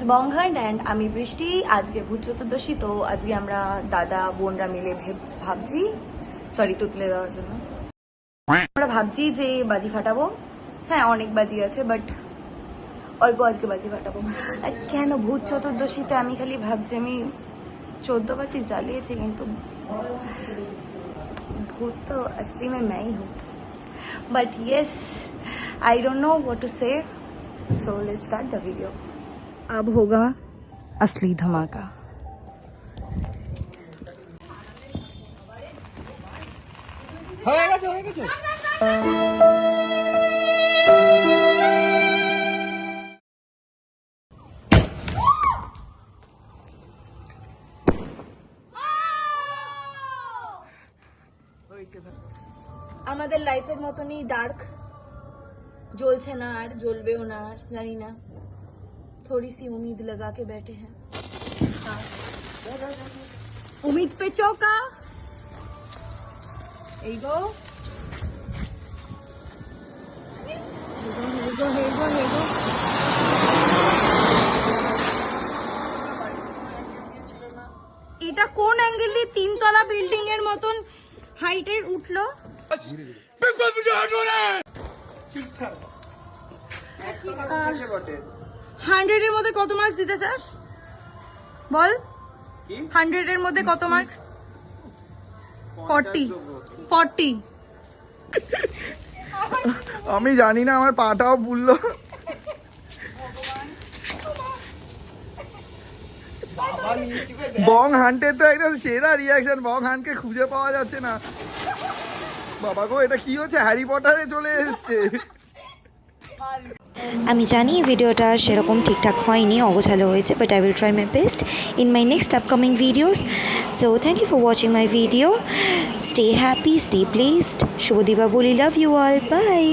বংঘাট and আমি বৃষ্টি। আজকে ভূত চতুর্দশী, তো আজকে আমরা দাদা বোনরা মিলে ভাবছি তুতলে দেওয়ার জন্য আমরা ভাবছি যে বাজি ফাটাবো। হ্যাঁ, অনেক বাজি আছে, বাট অল্প আজকে বাজি ফাটাবো। আর কেন ভূত চতুর্দশীতে আমি খালি ভাবছি আমি 14 বাতি জ্বালিয়েছি, কিন্তু भूत तो असली में मैं ही हूँ। But yes, I don't know what to say, so let's start the video. अब होगा असली धमाका। আমাদের লাইফের মতনই ডার্ক, জ্বলছে না আর জ্বলবেও না আর, জানি না। थोड़ी सी उम्मीद लगा के बैठे हैं, उम्मीद पे चौका। एगो এটা কোন অ্যাঙ্গেল দিয়ে 3 তলা বিল্ডিং এর মতন হাইটের উঠলো? 100 এর মধ্যে কত মার্কস দিতে চাস বল? 100 এর মধ্যে কত মার্কস? 40। আমি জানি না, আমার পাটাও ভুললো। বং হান্টের তো একদম সেরা রিয়াকশন। বং হান্টকে খুঁজে পাওয়া যাচ্ছে না। বাবা গো, এটা কি হচ্ছে? হ্যারি পটারে চলে এসছে। আমি জানি ভিডিওটা সেরকম ঠিকঠাক হয়নি, অগোছালো হয়েছে, but I will try my best in my next upcoming videos. So thank you for watching my video. Stay happy, stay blessed. শুভ Deepavali, love you all, by.